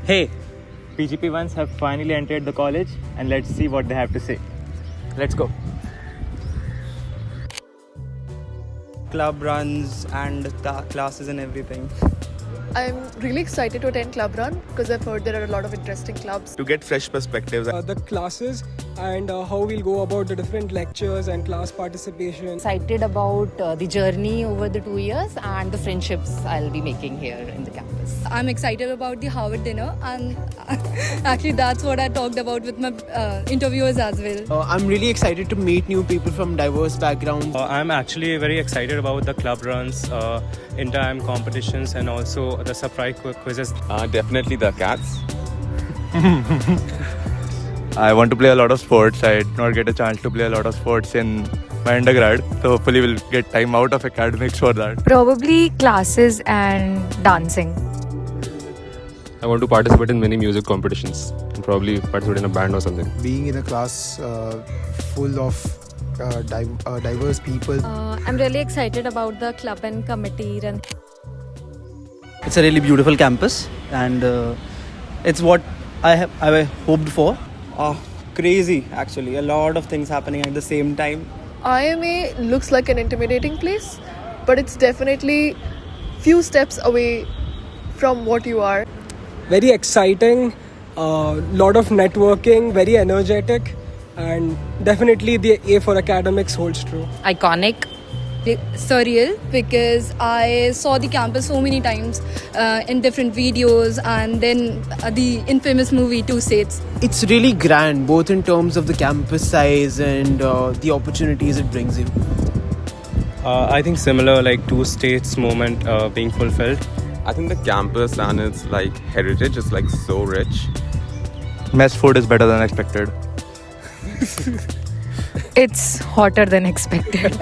Hey, PGP ones have finally entered the college and let's see what they have to say. Let's go. Club runs and classes and everything. I'm really excited to attend Club Run because I've heard there are a lot of interesting clubs. To get fresh perspectives. The classes and how we'll go about the different lectures and class participation. Excited about the journey over the 2 years and the friendships I'll be making here in the campus. I'm excited about the Harvard dinner, and actually that's what I talked about with my interviewers as well. I'm really excited to meet new people from diverse backgrounds. I'm actually very excited about the club runs, inter-am competitions, and also the surprise quizzes. Definitely the cats. I want to play a lot of sports. I did not get a chance to play a lot of sports in my undergrad. So hopefully we'll get time out of academics for that. Probably classes and dancing. I want to participate in many music competitions and probably participate in a band or something. Being in a class full of diverse people. I'm really excited about the club and committee run. It's a really beautiful campus, and it's what I hoped for. Crazy, actually. A lot of things happening at the same time. IMA looks like an intimidating place, but it's definitely few steps away from what you are. Very exciting, lot of networking, very energetic, and definitely the A for academics holds true. Iconic. Surreal, because I saw the campus so many times in different videos, and then the infamous movie Two States. It's really grand, both in terms of the campus size and the opportunities it brings you. I think similar, like Two States moment being fulfilled. I think the campus and its like heritage is like so rich. Mess food is better than expected. It's hotter than expected.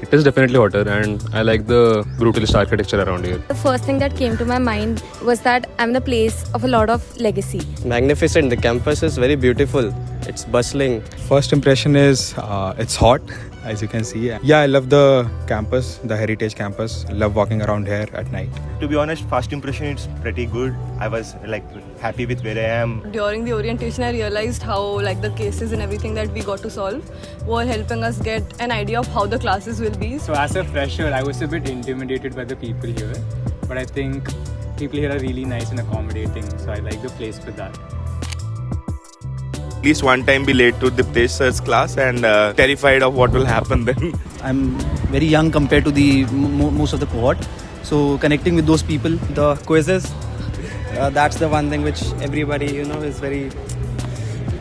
It is definitely hotter, and I like the brutalist architecture around here. The first thing that came to my mind was that I'm in a place of a lot of legacy. Magnificent. The campus is very beautiful. It's bustling. First impression is it's hot, as you can see. Yeah, I love the campus, the heritage campus. Love walking around here at night. To be honest, first impression it's pretty good. I was like happy with where I am. During the orientation, I realized how like the cases and everything that we got to solve were helping us get an idea of how the classes will be. So as a fresher, I was a bit intimidated by the people here, but I think people here are really nice and accommodating, so I like the place for that. At least one time be late to Diptesh sir's class and terrified of what will happen then. I'm very young compared to the most of the cohort. So connecting with those people, the quizzes, that's the one thing which everybody is very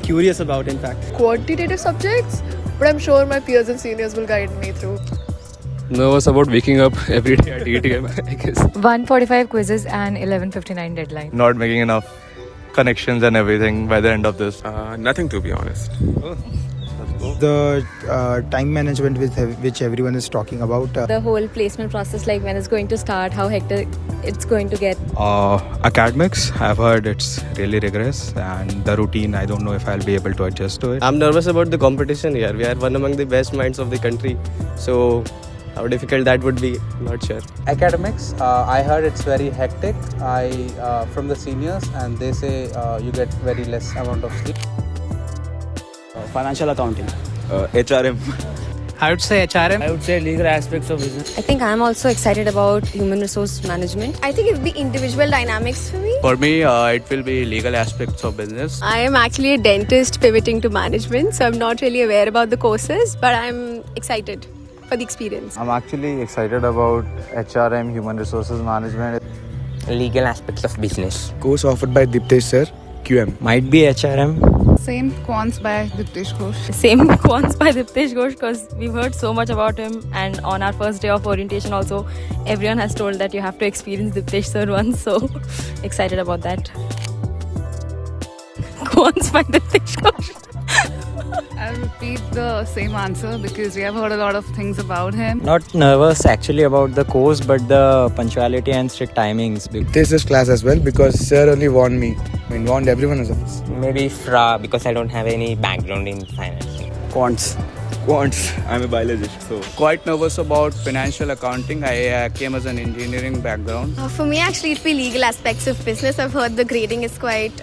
curious about, in fact. Quantitative subjects, but I'm sure my peers and seniors will guide me through. Nervous about waking up every day at 8 a.m. I guess. 1:45 quizzes and 11:59 deadline. Not making enough connections and everything by the end of this. Nothing, to be honest. The time management with which everyone is talking about. The whole placement process, like when it's going to start, how hectic it's going to get. Academics, I've heard it's really rigorous, and the routine, I don't know if I'll be able to adjust to it. I'm nervous about the competition here. We are one among the best minds of the country. So how difficult that would be, not sure. Academics, I heard it's very hectic. From the seniors, and they say you get very less amount of sleep. Financial accounting. HRM. I would say HRM. I would say legal aspects of business. I think I'm also excited about human resource management. I think it will be individual dynamics for me. For me, it will be legal aspects of business. I am actually a dentist pivoting to management, so I'm not really aware about the courses, but I'm excited for the experience. I'm actually excited about HRM, Human Resources Management. Legal aspects of business. Course offered by Diptesh sir, QM. Might be HRM. Same quants by Diptesh Ghosh. Same quants by Diptesh Ghosh, because we've heard so much about him, and on our first day of orientation also, everyone has told that you have to experience Diptesh sir once, so excited about that. Quants by Diptesh Ghosh. I'll repeat the same answer because we have heard a lot of things about him. Not nervous actually about the course, but the punctuality and strict timings. Diptesh's class as well, because sir only warned me. Warned everyone as well. Maybe FRA, because I don't have any background in finance. Quants. Quants. I'm a biologist, so Quite nervous about financial accounting. I came as an engineering background. For me, actually, it'd be legal aspects of business. I've heard the grading is quite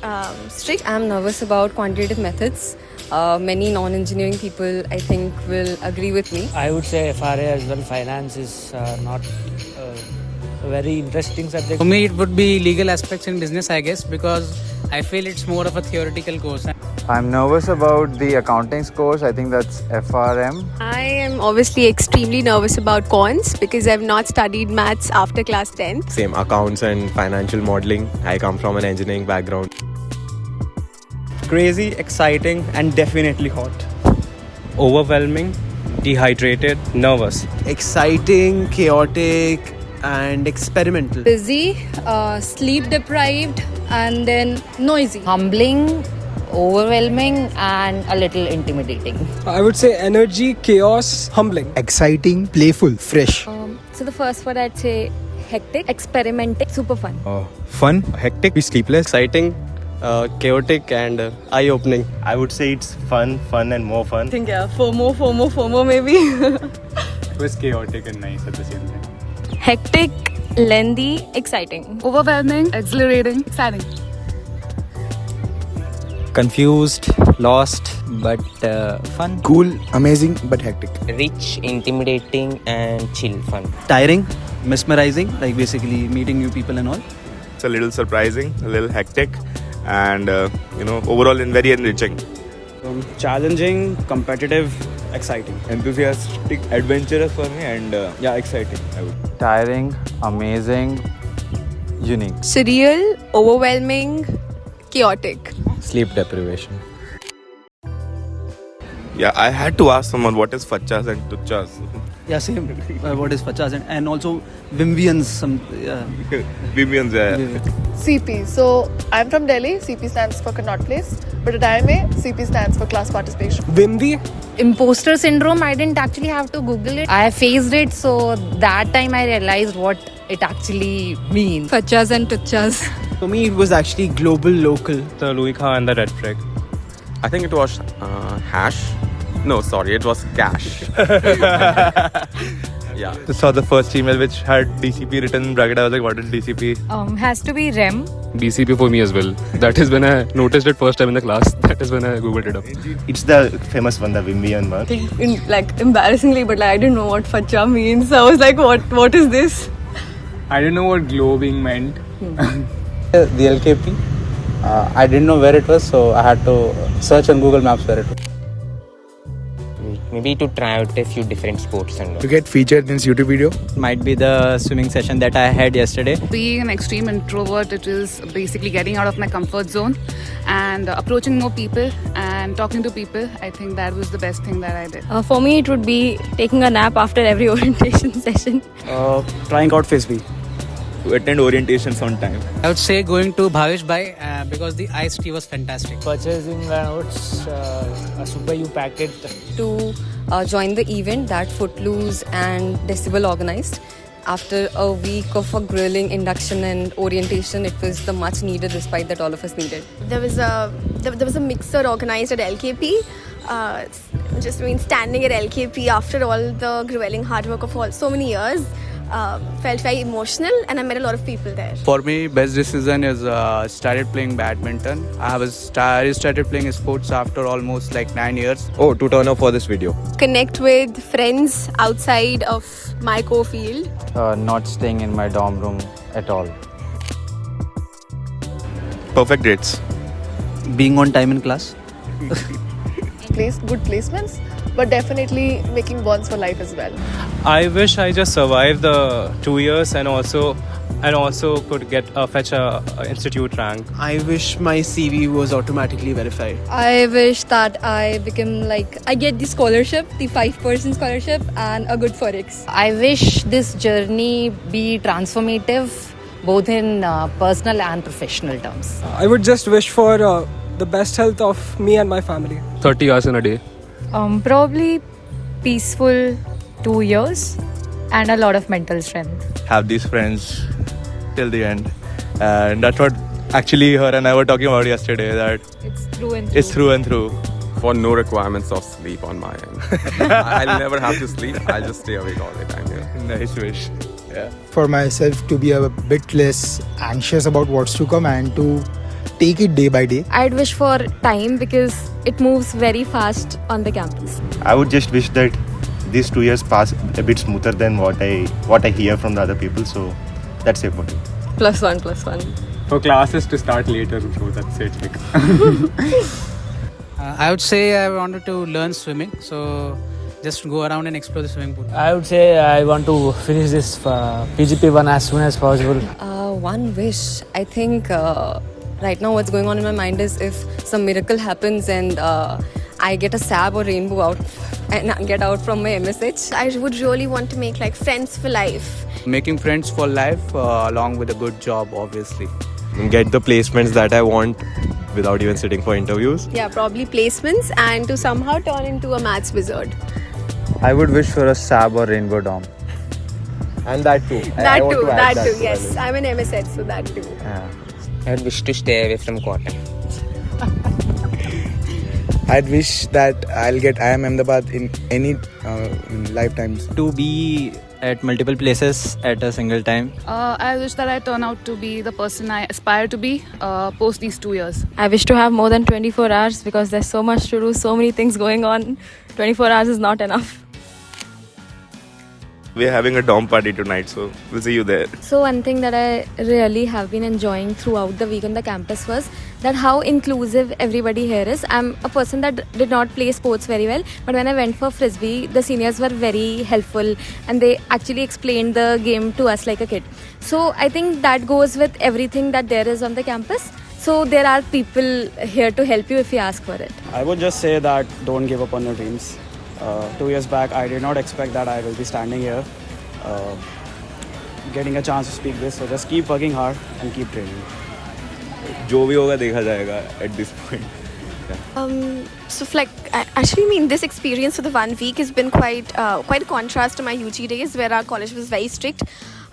strict. I'm nervous about quantitative methods. Many non-engineering people, I think, will agree with me. I would say FRA as well. Finance is not a very interesting subject. For me, it would be legal aspects in business, I guess, because I feel it's more of a theoretical course. I'm nervous about the accounting course. I think that's FRM. I am obviously extremely nervous about quants because I've not studied maths after class 10. Same, accounts and financial modeling. I come from an engineering background. Crazy, exciting, and definitely hot. Overwhelming, dehydrated, nervous. Exciting, chaotic, and experimental. Busy, sleep deprived, and then noisy. Humbling, overwhelming, and a little intimidating. I would say energy, chaos, humbling. Exciting, playful, fresh. So the first word I'd say hectic, experimental, super fun. fun, hectic, be sleepless. Exciting, chaotic, and eye-opening. I would say it's fun and more fun. I think FOMO maybe. It was chaotic and nice at the same time. Hectic, lengthy, exciting. Overwhelming, exhilarating, exciting. Confused, lost, but fun. Cool, amazing, but hectic. Rich, intimidating, and chill fun. Tiring, mesmerizing, like basically meeting new people and all. It's a little surprising, a little hectic, and overall and very enriching. Challenging, competitive, exciting. Enthusiastic, adventurous for me, and exciting. I would. Tiring, amazing, unique. Surreal, overwhelming, chaotic. Sleep deprivation. Yeah, I had to ask someone what is fachas and tuchas. Yeah, same. What is fachas and also Wimvians. Vivians, CP. So I'm from Delhi. CP stands for Connaught Place. But at IMA, CP stands for class participation. Wimby. Imposter syndrome, I didn't actually have to Google it. I faced it, so that time I realized what it actually means. Fachas and tuchas. For me, it was actually global, local. The Louis Khan and the Red Flag. I think it was hash. No, sorry, it was cash. Yeah. I saw the first email which had DCP written in bracket. I was like, what is DCP? Has to be REM. BCP for me as well. That is when I noticed it first time in the class. That is when I googled it up. It's the famous one, the Wimbian one. Embarrassingly, but I didn't know what facha means. I was like, what is this? I didn't know what globing meant. The LKP. I didn't know where it was, so I had to search on Google Maps where it was. Maybe to try out a few different sports and all. To get featured in this YouTube video. Might be the swimming session that I had yesterday. Being an extreme introvert, it is basically getting out of my comfort zone and approaching more people and talking to people. I think that was the best thing that I did. For me, it would be taking a nap after every orientation session. Trying out Frisbee. To attend orientations on time. I would say going to Bhavish Bhai because the iced tea was fantastic. Purchasing notes, a Super U packet. To join the event that Footloose and Decibel organized. After a week of a grilling, induction and orientation, it was the much needed respite that all of us needed. There was a mixer organized at LKP. Standing at LKP after all the grueling hard work of so many years. Felt very emotional, and I met a lot of people there. For me, best decision is started playing badminton. I started playing sports after almost 9 years. Oh, to turn up for this video. Connect with friends outside of my co-field. Not staying in my dorm room at all. Perfect grades. Being on time in class. Good placements, but definitely making bonds for life as well. I wish I just survived the 2 years and also could fetch a institute rank. I wish my CV was automatically verified. I wish that I become I get the scholarship, the 5% scholarship, and a good forex. I wish this journey be transformative, both in personal and professional terms. I would just wish for the best health of me and my family. 30 hours in a day. Probably peaceful 2 years and a lot of mental strength. Have these friends till the end. And that's what actually her and I were talking about yesterday, that It's through and through. it's through and through. for no requirements of sleep on my end. I'll never have to sleep. I'll just stay awake all the time here. Nice wish. Yeah. For myself to be a bit less anxious about what's to come and to take it day by day. I'd wish for time because it moves very fast on the campus. I would just wish that these 2 years pass a bit smoother than what I hear from the other people. So that's it for me. +1. For classes to start later, so that's it. I would say I wanted to learn swimming, so just go around and explore the swimming pool. I would say I want to finish this PGP1 as soon as possible. One wish. I think right now what's going on in my mind is if some miracle happens and I get a SAB or rainbow out and I get out from my MSH. I would really want to make like friends for life. Making friends for life along with a good job, obviously. Get the placements that I want without even sitting for interviews. Yeah, probably placements and to somehow turn into a maths wizard. I would wish for a SAB or Rainbow Dom. And that too. That too, yes. I'm an MSH, so that too. Yeah. I would wish to stay away from cotton. I'd wish that I'll get IIM Ahmedabad in any lifetimes. To be at multiple places at a single time. I wish that I turn out to be the person I aspire to be post these 2 years. I wish to have more than 24 hours because there's so much to do, so many things going on. 24 hours is not enough. We're having a dorm party tonight, so we'll see you there. So one thing that I really have been enjoying throughout the week on the campus was that how inclusive everybody here is. I'm a person that did not play sports very well, but when I went for Frisbee, the seniors were very helpful and they actually explained the game to us like a kid. So I think that goes with everything that there is on the campus. So there are people here to help you if you ask for it. I would just say that don't give up on your dreams. 2 years back, I did not expect that I will be standing here, getting a chance to speak this. So just keep working hard and keep training. जो भी होगा देखा जाएगा at this point. So like I actually mean this experience for the 1 week has been quite a contrast to my UG days where our college was very strict.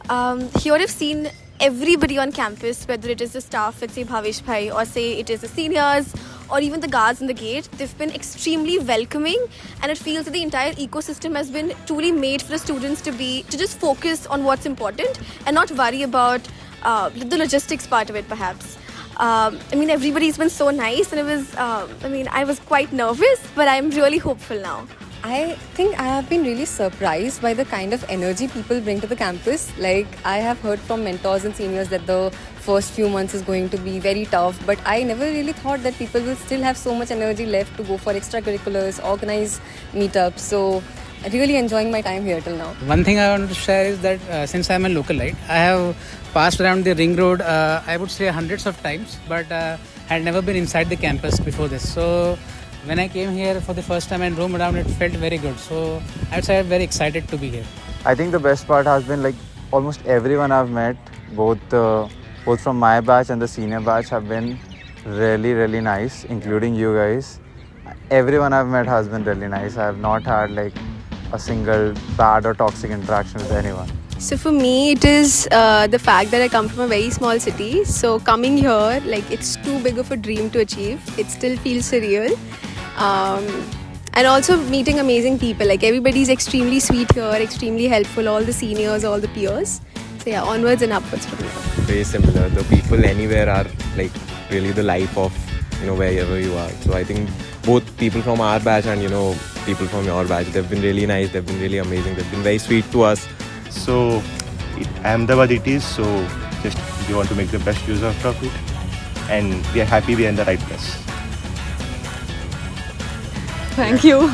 Here I've seen everybody on campus, whether it is the staff, let's say Bhavesh Bhai, or say it is the seniors, or even the guards in the gate, they've been extremely welcoming, and it feels that the entire ecosystem has been truly made for the students to just focus on what's important and not worry about the logistics part of it, perhaps. I mean, everybody's been so nice, and it was, I was quite nervous, but I'm really hopeful now. I think I have been really surprised by the kind of energy people bring to the campus. Like, I have heard from mentors and seniors that the first few months is going to be very tough, but I never really thought that people will still have so much energy left to go for extracurriculars, organize meetups. So, really enjoying my time here till now. One thing I want to share is that since I'm a localite, I have passed around the ring road, I would say hundreds of times, but had never been inside the campus before this. So when I came here for the first time and roamed around, it felt very good. So I would say I'm very excited to be here. I think the best part has been like almost everyone I've met, both from my batch and the senior batch, have been really nice, including you guys. Everyone I've met has been really nice. I have not had like a single bad or toxic interaction with anyone. So for me, it is the fact that I come from a very small city. So coming here, like it's too big of a dream to achieve. It still feels surreal. And also meeting amazing people. Like everybody's extremely sweet here, extremely helpful. All the seniors, all the peers. So yeah, onwards and upwards from here. Very similar. The people anywhere are like really the life of wherever you are. So I think both people from our batch and people from your batch, they've been really nice. They've been really amazing. They've been very sweet to us. So Ahmedabad it is, so just we want to make the best use of it, and we are happy we are in the right place. Thank you.